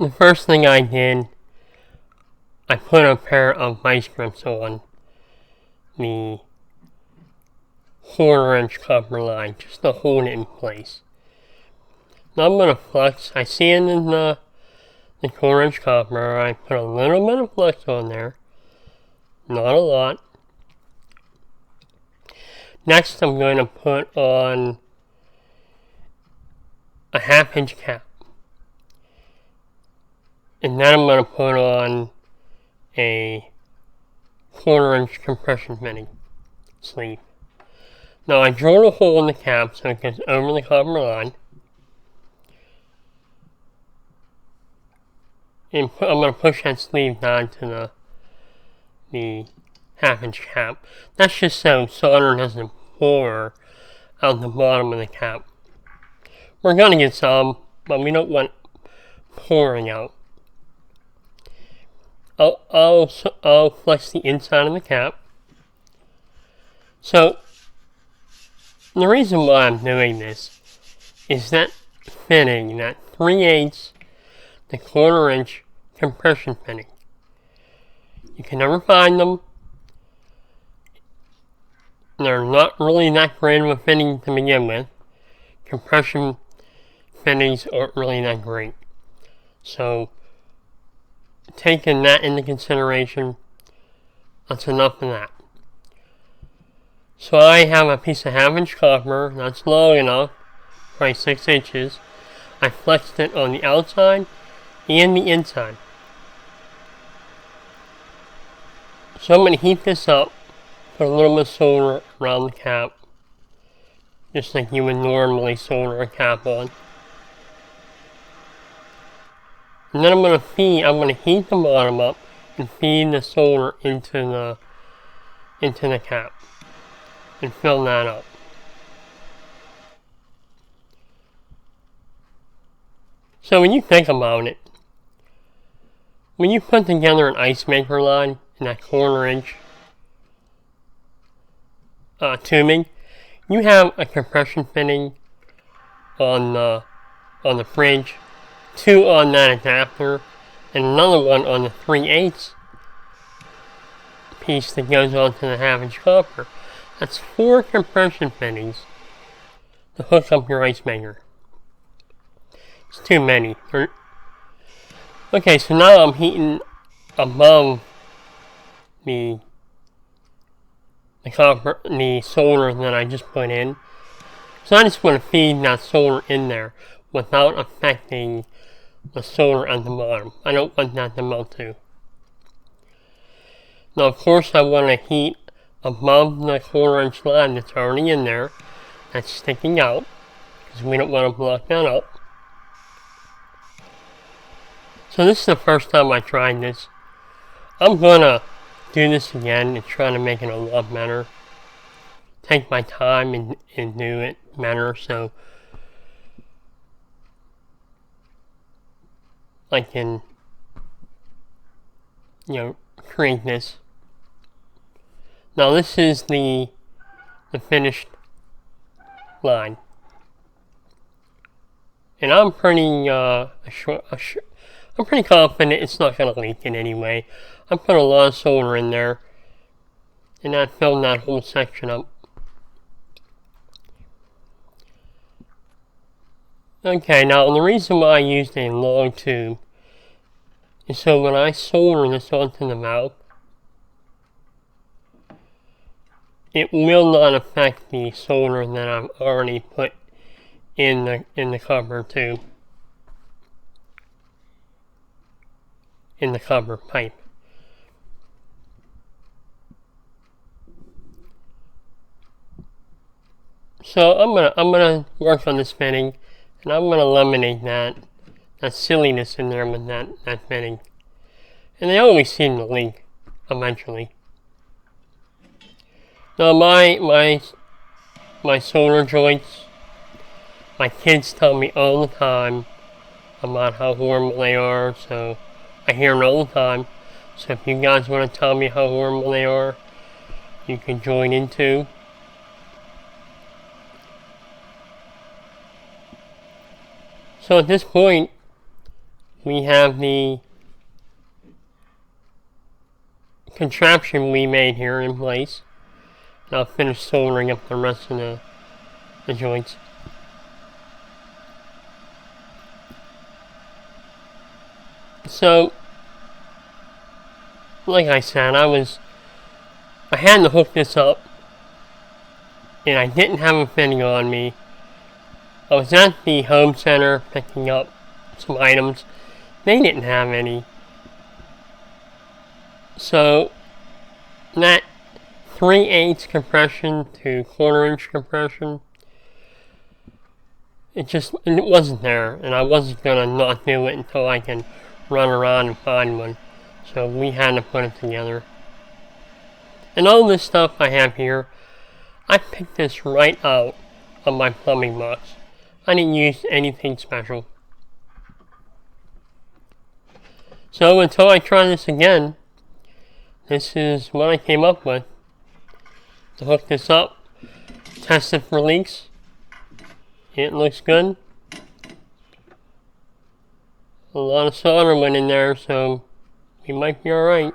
the first thing I did, I put a pair of vice grips on the 1/4" copper line just to hold it in place. Now I'm going to flux. I sanded the 1/4" copper. I put a little bit of flux on there, not a lot. Next I'm going to put on a 1/2" cap. And then I'm going to put on a 1/4" compression fitting sleeve. Now I drilled a hole in the cap so it goes over the copper line. And I'm going to push that sleeve down to the 1/2" cap. That's just so solder doesn't pour out the bottom of the cap. We're going to get some, but we don't want pouring out. I'll flex the inside of the cap. So the reason why I'm doing this is that fitting, that 3/8 to 1/4" compression fitting. You can never find them. They're not really that great of a fitting to begin with. Compression fittings aren't really that great. So taking that into consideration, that's enough of that. So I have a piece of 1/2" copper that's long enough, probably 6 inches. I flexed it on the outside and the inside. So I'm going to heat this up, put a little bit of solder around the cap, just like you would normally solder a cap on. And then I'm going to heat the bottom up and feed the solder into the cap and fill that up. So when you think about it, when you put together an ice maker line in that 1/4" tubing, you have a compression fitting on the fridge, 2 on that adapter, and another one on the 3/8 piece that goes onto the 1/2" copper. That's 4 compression fittings to hook up your ice maker. It's too many. Okay, so now I'm heating above the solder that I just put in. So I just want to feed that solder in there without affecting the solder at the bottom. I don't want that to melt too. Now of course I want to heat above the 1/4" line that's already in there, that's sticking out, because we don't want to block that up. So this is the first time I tried this. I'm going to do this again and try to make it a lot better. Take my time and do it better so I can, create this. Now this is the finished line. And I'm pretty confident it's not going to leak in any way. I put a lot of solder in there, and that filled that whole section up. Okay, now the reason why I used a long tube is so when I solder this onto the mouth, it will not affect the solder that I've already put in the copper tube, in the copper pipe. So I'm gonna work on this fitting, and I'm gonna eliminate that silliness in there with that fitting. And they always seem to leak eventually. Now my solder joints, my kids tell me all the time about how horrible they are, so I hear them all the time. So if you guys want to tell me how horrible they are, you can join in too. So at this point, we have the contraption we made here in place. And I'll finish soldering up the rest of the joints. So, like I said, I had to hook this up, and I didn't have a fitting on me. I was at the home center picking up some items. They didn't have any. So, that 3/8 compression to 1/4-inch compression, it wasn't there, and I wasn't gonna not do it until I can run around and find one. So we had to put it together. And all this stuff I have here, I picked this right out of my plumbing box. I didn't use anything special. So until I try this again, this is what I came up with. To hook this up, test it for leaks. It looks good. A lot of solder went in there, so we might be alright.